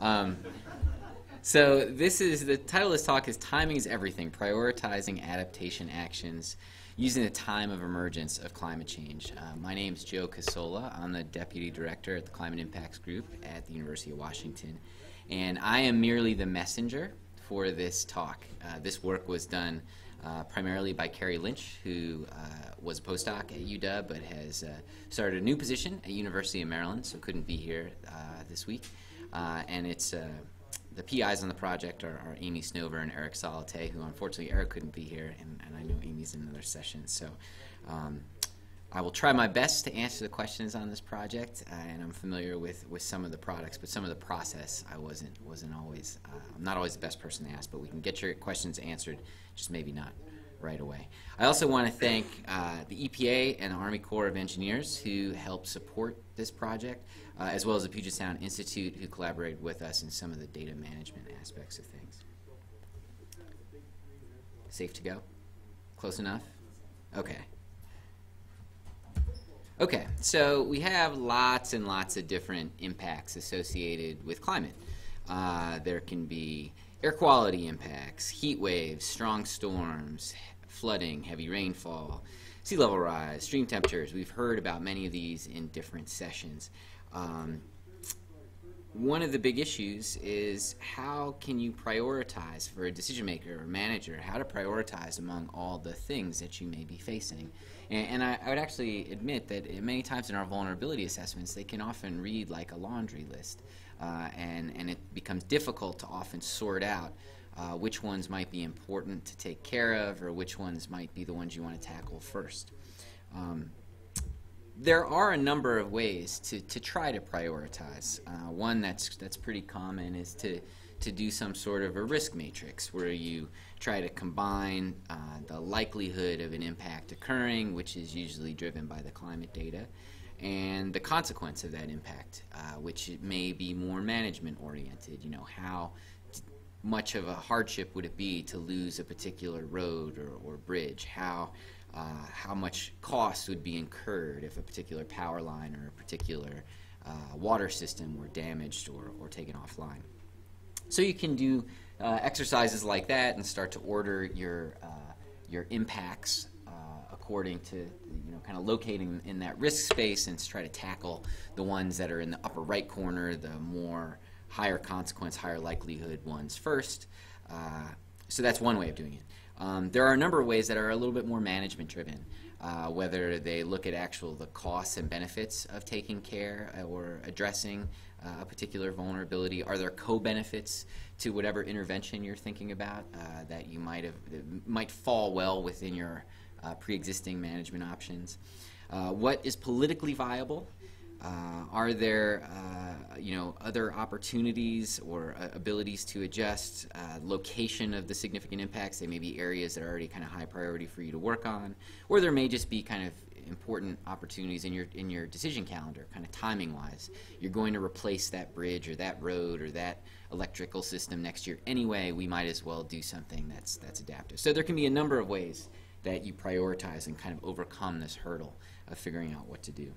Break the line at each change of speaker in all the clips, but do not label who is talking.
Um, so the title of this talk is Timing is Everything, Prioritizing Adaptation Actions Using the Time of Emergence of Climate Change. My name is Joe Casola. I'm the Deputy Director at the Climate Impacts Group at the University of Washington. And I am merely the messenger for this talk. This work was done primarily by Cary Lynch, who was a postdoc at UW but has started a new position at University of Maryland, so couldn't be here this week. And it's the PIs on the project are Amy Snover and Eric Solite, who unfortunately Eric couldn't be here, and I know Amy's in another session. So I will try my best to answer the questions on this project, and I'm familiar with some of the products, but some of the process I wasn't always. I'm not always the best person to ask, but we can get your questions answered, just maybe not right away. I also want to thank the EPA and the Army Corps of Engineers who helped support this project, as well as the Puget Sound Institute who collaborated with us in some of the data management aspects of things. Safe to go? Close enough? Okay. Okay, so we have lots and lots of different impacts associated with climate. There can be air quality impacts, heat waves, strong storms, flooding, heavy rainfall, sea level rise, stream temperatures. We've heard about many of these in different sessions. One of the big issues is how can you prioritize for a decision maker or manager, how to prioritize among all the things that you may be facing. And I would actually admit that many times in our vulnerability assessments, they can often read like a laundry list. And it becomes difficult to often sort out which ones might be important to take care of or which ones might be the ones you want to tackle first. There are a number of ways to try to prioritize. One that's pretty common is to do some sort of a risk matrix where you try to combine the likelihood of an impact occurring, which is usually driven by the climate data, and the consequence of that impact, which may be more management oriented. You know, how much of a hardship would it be to lose a particular road or bridge? How much cost would be incurred if a particular power line or a particular water system were damaged or taken offline? So you can do exercises like that and start to order your impacts according to, kind of locating in that risk space and try to tackle the ones that are in the upper right corner, the more higher consequence, higher likelihood ones first. So that's one way of doing it. There are a number of ways that are a little bit more management driven, whether they look at the costs and benefits of taking care or addressing a particular vulnerability. Are there co-benefits to whatever intervention you're thinking about that you might fall well within your pre-existing management options? What is politically viable? Are there other opportunities or abilities to adjust location of the significant impacts? They may be areas that are already kind of high priority for you to work on, or there may just be kind of important opportunities in your decision calendar, kind of timing wise. You're going to replace that bridge or that road or that electrical system next year anyway. We might as well do something that's adaptive. So there can be a number of ways that you prioritize and kind of overcome this hurdle of figuring out what to do.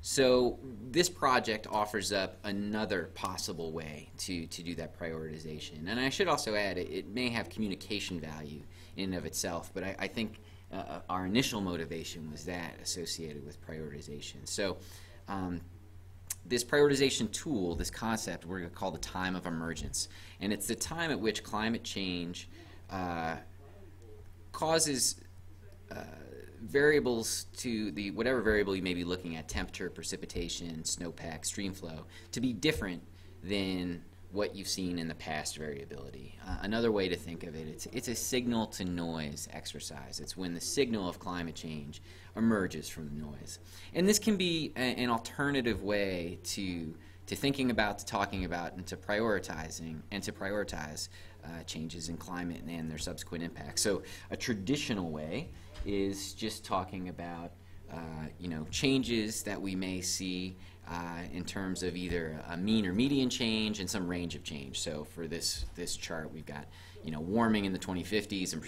So this project offers up another possible way to do that prioritization. And I should also add, it may have communication value in and of itself, but I think our initial motivation was that associated with prioritization. So this prioritization tool, this concept, we're going to call the time of emergence. And it's the time at which climate change causes variables to whatever variable you may be looking at, temperature, precipitation, snowpack, stream flow, to be different than what you've seen in the past variability. Another way to think of it, it's a signal to noise exercise. It's when the signal of climate change emerges from the noise. And this can be an alternative way to thinking about, to talking about, and to prioritize changes in climate and their subsequent impacts. So a traditional way is just talking about changes that we may see in terms of either a mean or median change and some range of change. So for this chart, we've got warming in the 2050s and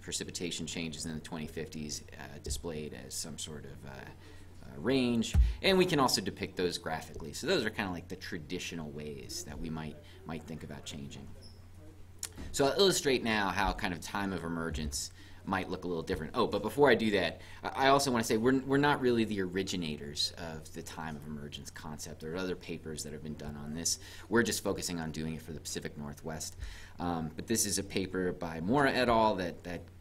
precipitation changes in the 2050s displayed as some sort of range, and we can also depict those graphically. So those are kind of like the traditional ways that we might think about changing. So I'll illustrate now how kind of time of emergence might look a little different. Oh, but before I do that, I also want to say we're not really the originators of the time of emergence concept. There are other papers that have been done on this. We're just focusing on doing it for the Pacific Northwest. But this is a paper by Mora et al. that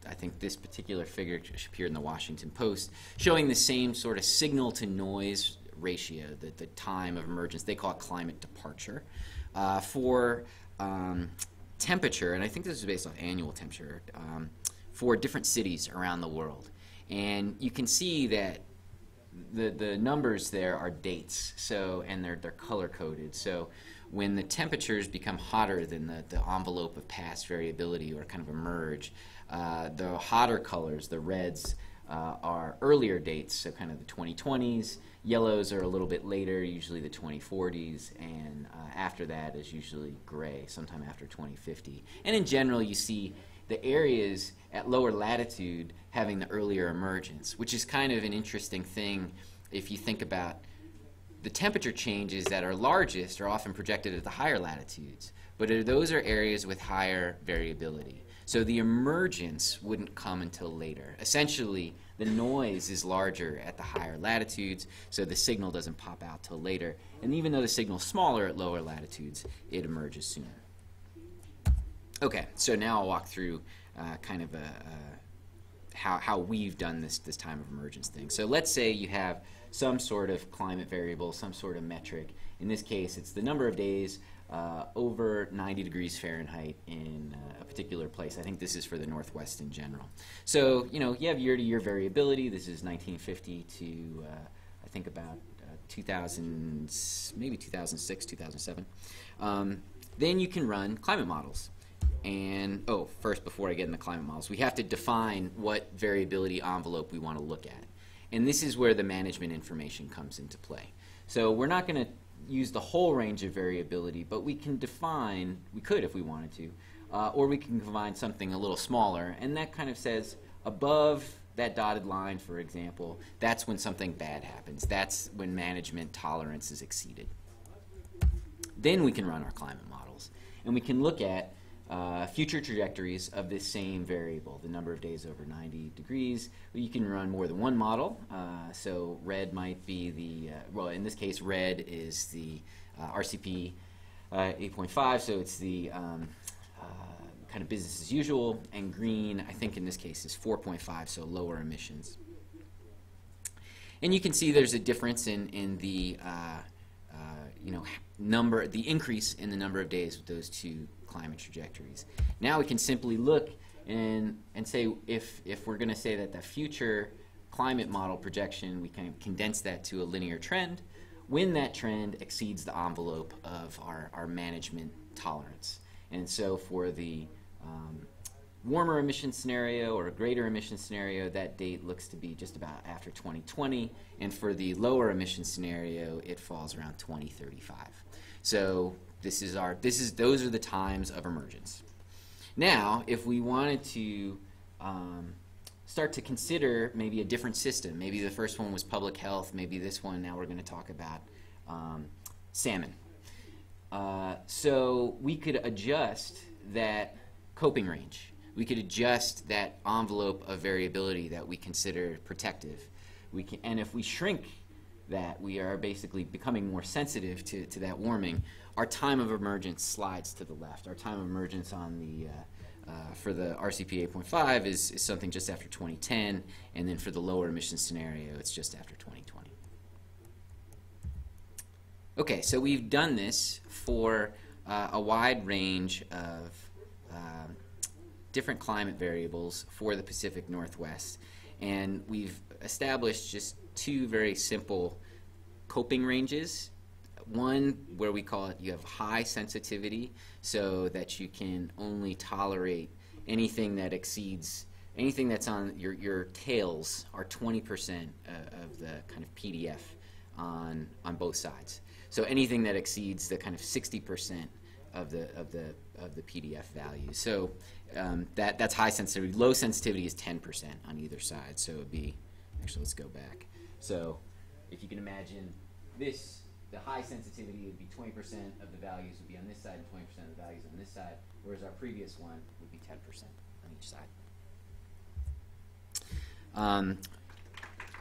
I think this particular figure appeared in the Washington Post, showing the same sort of signal to noise ratio, the time of emergence. They call it climate departure, for temperature, and I think this is based on annual temperature, for different cities around the world. And you can see that the numbers there are dates, so, and they're color coded. So when the temperatures become hotter than the envelope of past variability or kind of emerge, the hotter colors, the reds, are earlier dates, so kind of the 2020s. Yellows are a little bit later, usually the 2040s, and after that is usually gray, sometime after 2050. And in general, you see the areas at lower latitude having the earlier emergence, which is kind of an interesting thing if you think about the temperature changes that are largest are often projected at the higher latitudes, but those are areas with higher variability. So the emergence wouldn't come until later. Essentially, the noise is larger at the higher latitudes, so the signal doesn't pop out till later. And even though the signal's smaller at lower latitudes, it emerges sooner. Okay, so now I'll walk through kind of how we've done this time of emergence thing. So let's say you have some sort of climate variable, some sort of metric. In this case, it's the number of days over 90 degrees Fahrenheit in a particular place. I think this is for the Northwest in general. So, you know, you have year-to-year variability. This is 1950 to, I think, about 2000, maybe 2006, 2007. Then you can run climate models. And, oh, first, before I get into climate models, we have to define what variability envelope we want to look at. And this is where the management information comes into play. So we're not going to use the whole range of variability, but we can define, we could if we wanted to, or we can define something a little smaller, and that kind of says above that dotted line, for example, that's when something bad happens. That's when management tolerance is exceeded. Then we can run our climate models, and we can look at future trajectories of this same variable, the number of days over 90 degrees. You can run more than one model. So red might be the, well, in this case, red is the RCP 8.5, so it's the kind of business as usual, and green, I think in this case, is 4.5, so lower emissions. And you can see there's a difference in the you know, the increase in the number of days with those two climate trajectories. Now we can simply look and say if we're going to say that the future climate model projection, we can condense that to a linear trend when that trend exceeds the envelope of our management tolerance. And so for the warmer emission scenario or a greater emission scenario, that date looks to be just about after 2020, and for the lower emission scenario, it falls around 2035. So those are the times of emergence. Now, if we wanted to start to consider maybe a different system, maybe the first one was public health, maybe this one, now we're going to talk about salmon. So we could adjust that coping range. We could adjust that envelope of variability that we consider protective. And if we shrink that, we are basically becoming more sensitive to that warming. Our time of emergence slides to the left. Our time of emergence on the for the RCP 8.5 is something just after 2010, and then for the lower emission scenario, it's just after 2020. Okay, so we've done this for a wide range of different climate variables for the Pacific Northwest, and we've established just two very simple coping ranges. One where we call it, you have high sensitivity, so that you can only tolerate anything that exceeds, anything that's on your tails are 20% of the kind of PDF on both sides. So anything that exceeds the kind of 60% of the PDF value. So that's high sensitivity. Low sensitivity is 10% on either side. So it would be, actually let's go back. So if you can imagine this, the high sensitivity would be 20% of the values would be on this side and 20% of the values on this side, whereas our previous one would be 10% on each side.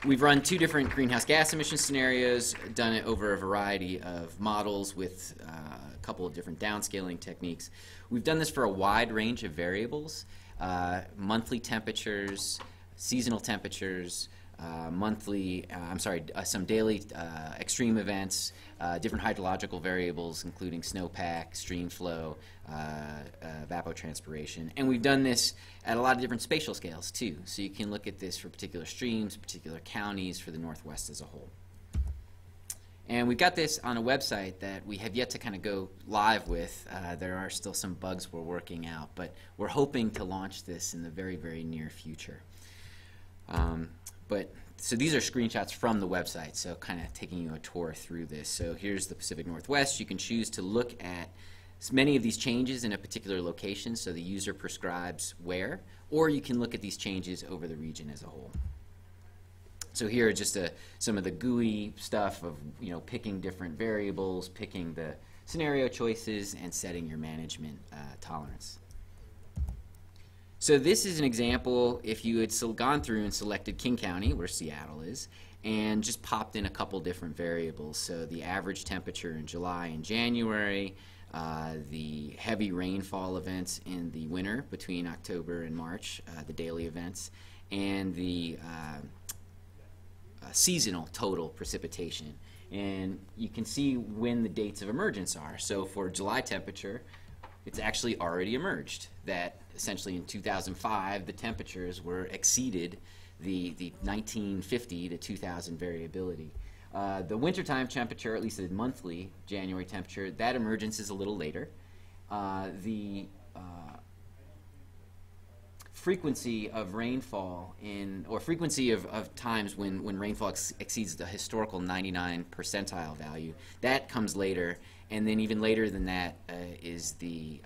We've run 2 different greenhouse gas emission scenarios, done it over a variety of models with a couple of different downscaling techniques. We've done this for a wide range of variables, monthly temperatures, seasonal temperatures, some daily extreme events, different hydrological variables, including snowpack, stream flow, evapotranspiration. And we've done this at a lot of different spatial scales, too. So you can look at this for particular streams, particular counties, for the Northwest as a whole. And we've got this on a website that we have yet to kind of go live with. There are still some bugs we're working out, but we're hoping to launch this in the very, very near future. So these are screenshots from the website, so kind of taking you a tour through this. So here's the Pacific Northwest. You can choose to look at many of these changes in a particular location, so the user prescribes where, or you can look at these changes over the region as a whole. So here are just some of the GUI stuff of picking different variables, picking the scenario choices, and setting your management tolerance. So this is an example if you had gone through and selected King County, where Seattle is, and just popped in a couple different variables. So the average temperature in July and January, the heavy rainfall events in the winter between October and March, the daily events, and the seasonal total precipitation. And you can see when the dates of emergence are. So for July temperature, it's actually already emerged that essentially in 2005 the temperatures were exceeded the 1950 to 2000 variability. The wintertime temperature, at least the monthly January temperature, that emergence is a little later. The frequency of rainfall or frequency of times when rainfall exceeds the historical 99 percentile value, that comes later. And then even later than that is the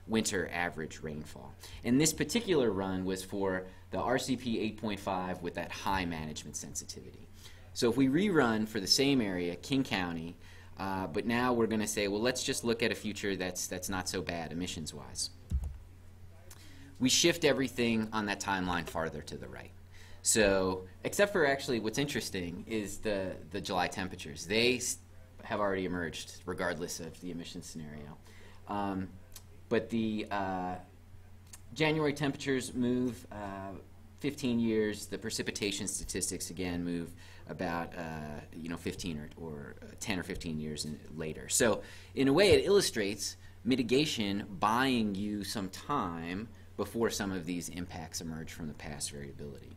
winter average rainfall. And this particular run was for the RCP 8.5 with that high management sensitivity. So if we rerun for the same area, King County, but now we're going to say, well, let's just look at a future that's not so bad emissions-wise. We shift everything on that timeline farther to the right. So except for actually what's interesting is the July temperatures. They have already emerged regardless of the emission scenario. But the January temperatures move 15 years. The precipitation statistics again move about 15 or 10 or 15 years later. So in a way it illustrates mitigation buying you some time before some of these impacts emerge from the past variability.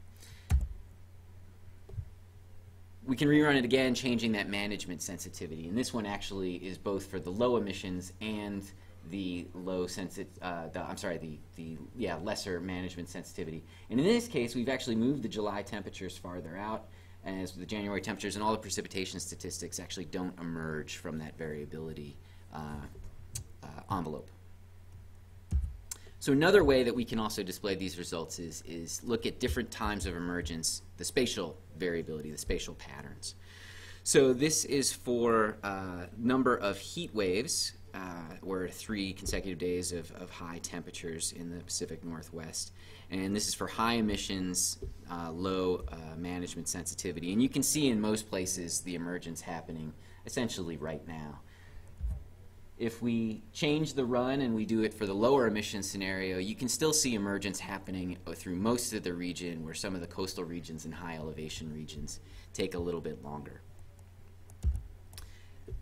We can rerun it again, changing that management sensitivity. And this one actually is both for the low emissions and the lesser management sensitivity. And in this case, we've actually moved the July temperatures farther out, as the January temperatures and all the precipitation statistics actually don't emerge from that variability envelope. So another way that we can also display these results is look at different times of emergence, the spatial variability, the spatial patterns. So this is for number of heat waves, or 3 consecutive days of high temperatures in the Pacific Northwest. And this is for high emissions, low management sensitivity. And you can see in most places the emergence happening essentially right now. If we change the run and we do it for the lower emission scenario, you can still see emergence happening through most of the region, where some of the coastal regions and high elevation regions take a little bit longer.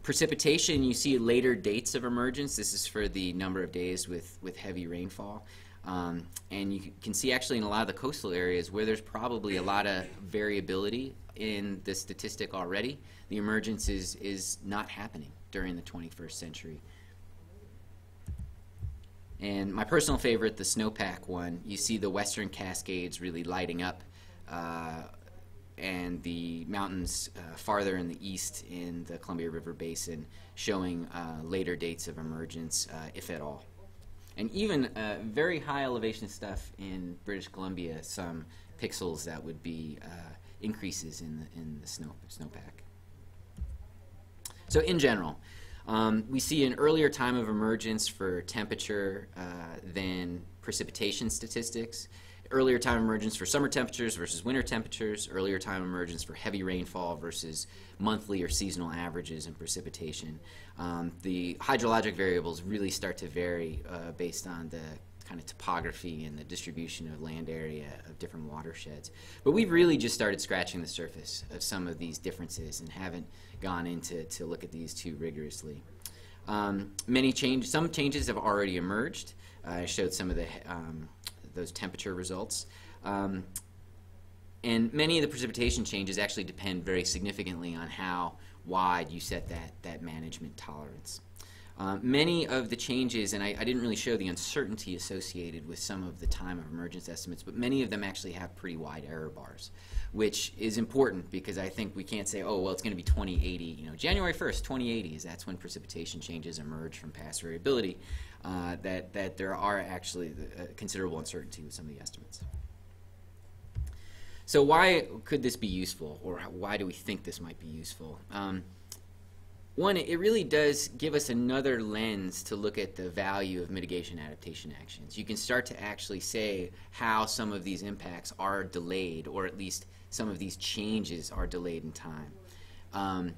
Precipitation, you see later dates of emergence. This is for the number of days with heavy rainfall. And you can see actually in a lot of the coastal areas where there's probably a lot of variability in the statistic already, the emergence is not happening during the 21st century. And my personal favorite, the snowpack one, you see the Western Cascades really lighting up, and the mountains farther in the east in the Columbia River Basin showing later dates of emergence, if at all. And even very high elevation stuff in British Columbia, some pixels that would be increases in the snowpack. So in general, we see an earlier time of emergence for temperature than precipitation statistics, earlier time emergence for summer temperatures versus winter temperatures, earlier time emergence for heavy rainfall versus monthly or seasonal averages in precipitation. The hydrologic variables really start to vary based on the kind of topography and the distribution of land area of different watersheds. But we've really just started scratching the surface of some of these differences and haven't gone into to look at these too rigorously. Some changes have already emerged. I showed some of those temperature results. And many of the precipitation changes actually depend very significantly on how wide you set that management tolerance. Many of the changes, and I didn't really show the uncertainty associated with some of the time of emergence estimates, but many of them actually have pretty wide error bars, which is important because I think we can't say, oh, well, it's going to be 2080. You know, January 1st, 2080 is that's when precipitation changes emerge from past variability, that there are actually considerable uncertainty with some of the estimates. So why could this be useful, or why do we think this might be useful? One, it really does give us another lens to look at the value of mitigation adaptation actions. You can start to actually say how some of these impacts are delayed, or at least some of these changes are delayed in time.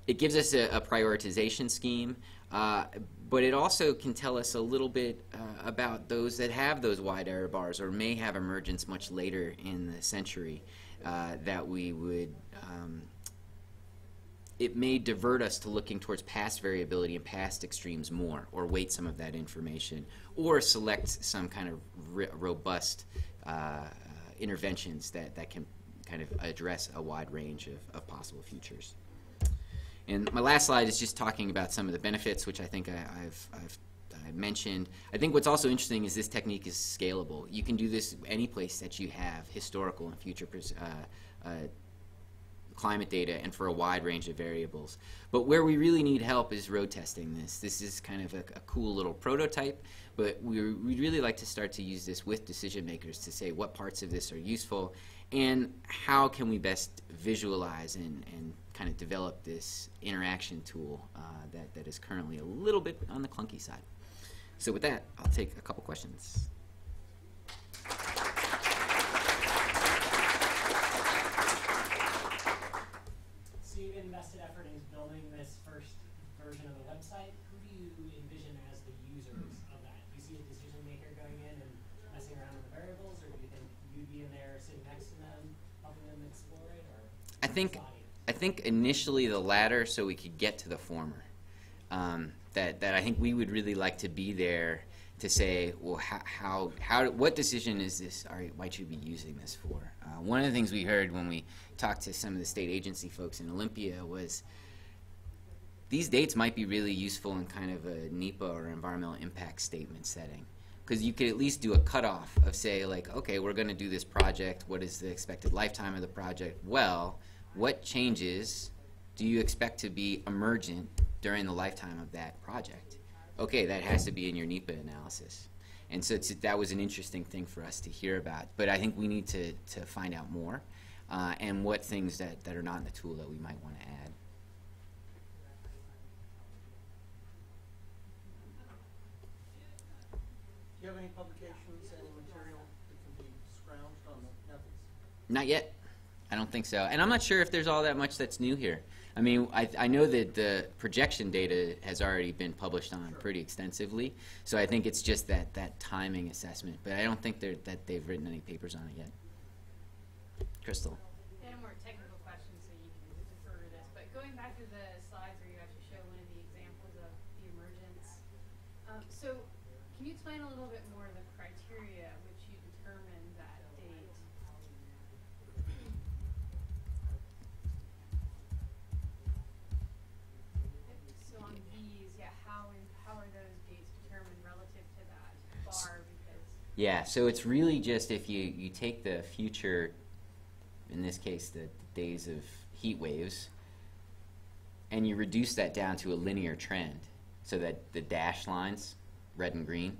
It gives us a prioritization scheme, but it also can tell us a little bit about those that have those wide error bars or may have emergence much later in the century that we would it may divert us to looking towards past variability and past extremes more, or weight some of that information, or select some kind of robust interventions that can kind of address a wide range of possible futures. And my last slide is just talking about some of the benefits, which I think I mentioned. I think what's also interesting is this technique is scalable. You can do this any place that you have historical and future climate data and for a wide range of variables. But where we really need help is road testing this. This is kind of a cool little prototype, but we'd really like to start to use this with decision makers to say what parts of this are useful and how can we best visualize and kind of develop this interaction tool that is currently a little bit on the clunky side. So with that, I'll take a couple questions.
So you've invested effort in building this first version of the website. Who do you envision as the users of that? Do you see a decision maker going in and messing around with the variables, or do you think you'd be in there sitting next to them, helping them explore it, or
I think initially the latter, so we could get to the former. That I think we would really like to be there to say, well, what decision is this? Might you be using this for? One of the things we heard when we talked to some of the state agency folks in Olympia was these dates might be really useful in kind of a NEPA or environmental impact statement setting, because you could at least do a cutoff of say, like, okay, we're going to do this project. What is the expected lifetime of the project? Well, what changes do you expect to be emergent during the lifetime of that project? Okay, that has to be in your NEPA analysis. And so that was an interesting thing for us to hear about. But I think we need to find out more and what things that are not in the tool that we might want to add.
Do you have any publications, any material that can be scrounged on the methods?
Not yet. I don't think so. And I'm not sure if there's all that much that's new here. I mean, I know that the projection data has already been published on pretty extensively, so I think it's just that timing assessment. But I don't think that they've written any papers on it yet. Crystal.
And a more technical question, so you can defer to this. But going back to the slides where you actually show one of the examples of the emergence, so can you explain a little bit more of the criteria which you determine that date? So on these, yeah, how are those dates determined relative to that bar? Because
Yeah, so it's really just if you take the future, in this case the days of heat waves, and you reduce that down to a linear trend so that the dashed lines, red and green,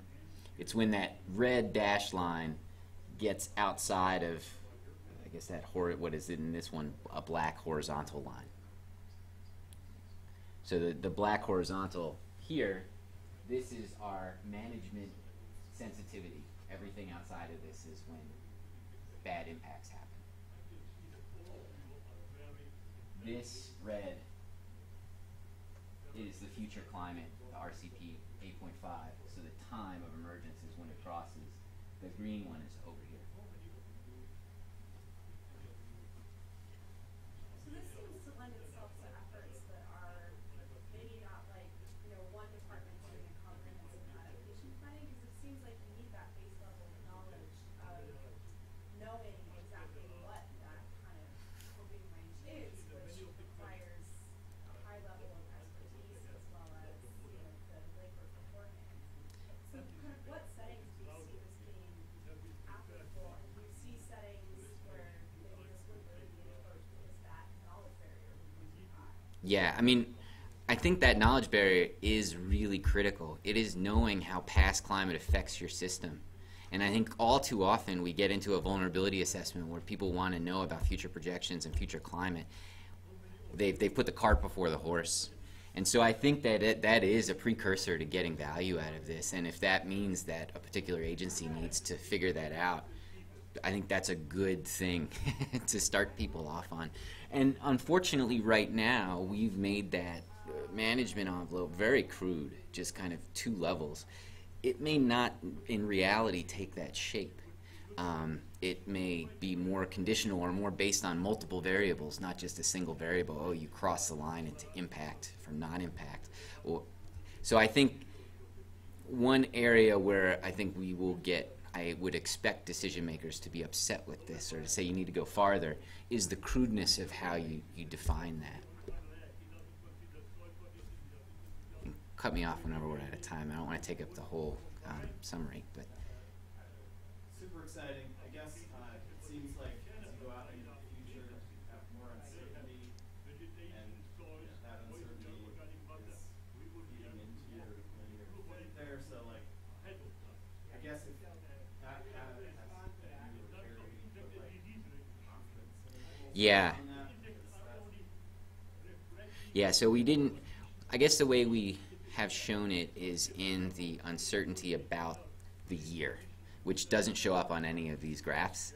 it's when that red dashed line gets outside of guess that what is in this one, a black horizontal line. So the black horizontal here, this is our management sensitivity. Everything outside of this is when bad impacts happen. This red is the future climate, the RCP 8.5. So the time of emergence is when it crosses. The green one is over here.
So this seems to lend itself to efforts that are maybe not like, one department doing a comprehensive adaptation planning, because it seems like you need that base level of knowledge of knowing exactly what that kind of coping range is, which requires a high level of expertise as well as, the legwork beforehand. So kind of what settings do you see this being applicable, and do you see settings where maybe this wouldn't really be approached because that knowledge barrier would be too high?
Yeah, I mean, I think that knowledge barrier is really critical. It is knowing how past climate affects your system. And I think all too often we get into a vulnerability assessment where people want to know about future projections and future climate. They've put the cart before the horse. And so I think that that is a precursor to getting value out of this. And if that means that a particular agency needs to figure that out, I think that's a good thing to start people off on. And unfortunately right now we've made that management envelope very crude, just kind of two levels. It may not in reality take that shape. It may be more conditional or more based on multiple variables, not just a single variable. Oh, you cross the line into impact from non-impact. So I think one area where I think we will get, I would expect decision makers to be upset with this or to say you need to go farther, is the crudeness of how you define that. And cut me off whenever we're out of time. I don't want to take up the whole summary, but.
Super exciting. I guess it seems like as you go out into the future, you have more uncertainty, and that uncertainty is feeding into your linear fit there. So, like, I guess if that has you or Cary put confidence intervals
Yeah.
on that,
Yeah, so we didn't, I guess the way we have shown it is in the uncertainty about the year, which doesn't show up on any of these graphs.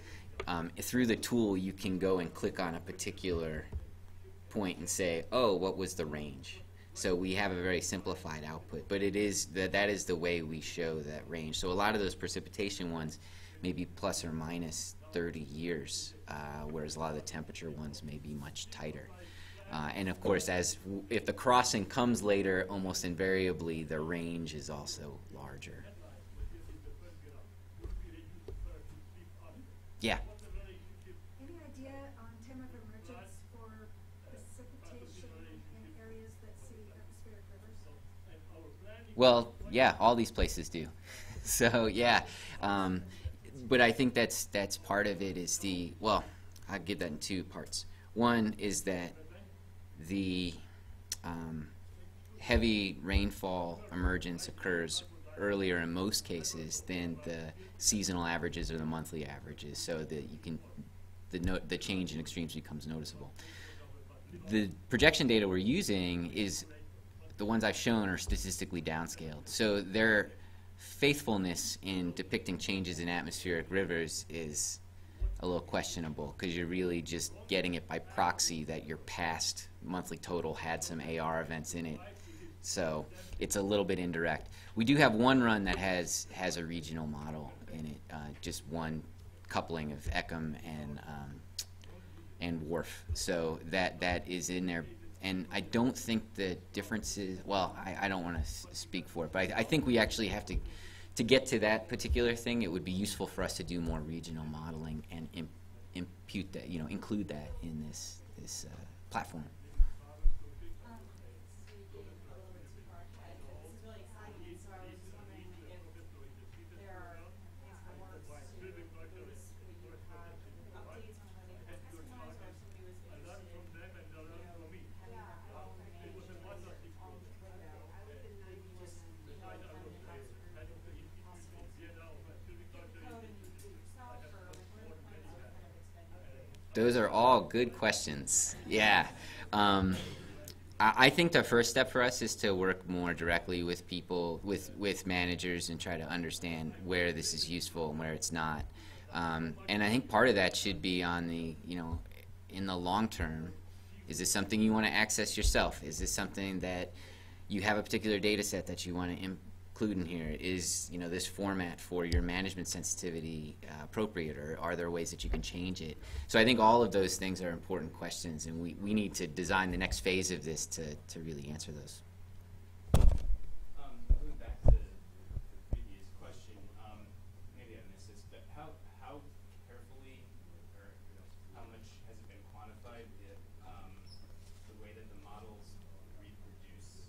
Through the tool, you can go and click on a particular point and say, oh, what was the range? So we have a very simplified output, but it is that is the way we show that range. So a lot of those precipitation ones may be plus or minus 30 years, whereas a lot of the temperature ones may be much tighter. And of course, if the crossing comes later, almost invariably the range is also larger. Yeah.
Any idea on time of emergence for precipitation in areas that see atmospheric rivers?
Well, yeah, all these places do. So yeah, but I think that's part of it is well, I'll give that in two parts. One is that the heavy rainfall emergence occurs earlier in most cases than the seasonal averages or the monthly averages, so that you can the change in extremes becomes noticeable. The projection data we're using is the ones I've shown are statistically downscaled, so their faithfulness in depicting changes in atmospheric rivers is a little questionable because you're really just getting it by proxy that your past monthly total had some AR events in it. So it's a little bit indirect. We do have one run that has a regional model in it, just one coupling of Eckham and Wharf. So that is in there. And I don't think the differences, well, I don't want to speak for it, but I think we actually have to get to that particular thing. It would be useful for us to do more regional modeling and impute that, include that in this platform. Those are all good questions. Yeah. I think the first step for us is to work more directly with people, with managers, and try to understand where this is useful and where it's not. And I think part of that should be on the, in the long term, is this something you want to access yourself? Is this something that you have a particular data set that you want to include in here? Is this format for your management sensitivity appropriate, or are there ways that you can change it? So I think all of those things are important questions, and we need to design the next phase of this to really answer those.
Going back to the previous question, maybe I missed this, but how carefully, or how much has it been quantified, the way that the models reproduce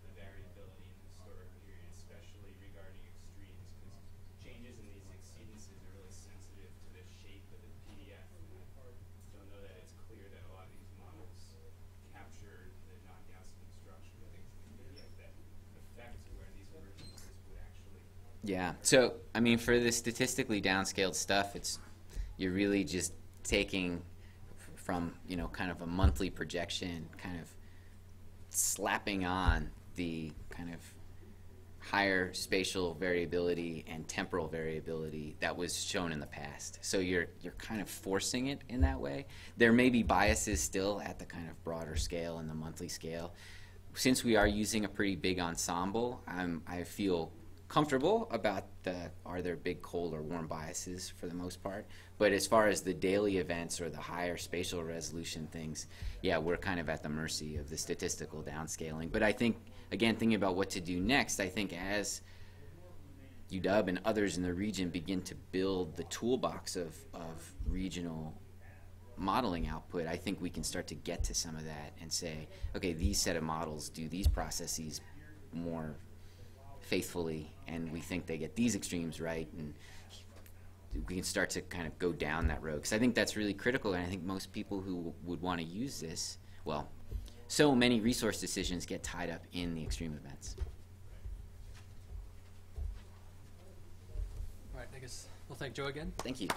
the variability in the historic period, especially regarding extremes, because changes in these exceedances are really sensitive to the shape of the PDF. And I don't know that it's clear that a lot of these models capture the non-Gaussian structure of things in the PDF that affect where these emergences would actually.
Yeah. So I mean, for the statistically downscaled stuff, you're really just taking from kind of a monthly projection, kind of slapping on the kind of higher spatial variability and temporal variability that was shown in the past. So you're kind of forcing it in that way. There may be biases still at the kind of broader scale and the monthly scale. Since we are using a pretty big ensemble, I feel comfortable about are there big cold or warm biases for the most part. But as far as the daily events or the higher spatial resolution things, yeah, we're kind of at the mercy of the statistical downscaling. But I think, again, thinking about what to do next, I think as UW and others in the region begin to build the toolbox of regional modeling output, I think we can start to get to some of that and say, okay, these set of models do these processes more faithfully, and we think they get these extremes right, and we can start to kind of go down that road, because I think that's really critical. And I think most people who would want to use this, well, so many resource decisions get tied up in the extreme events.
All right, I guess we'll thank Joe again.
Thank you.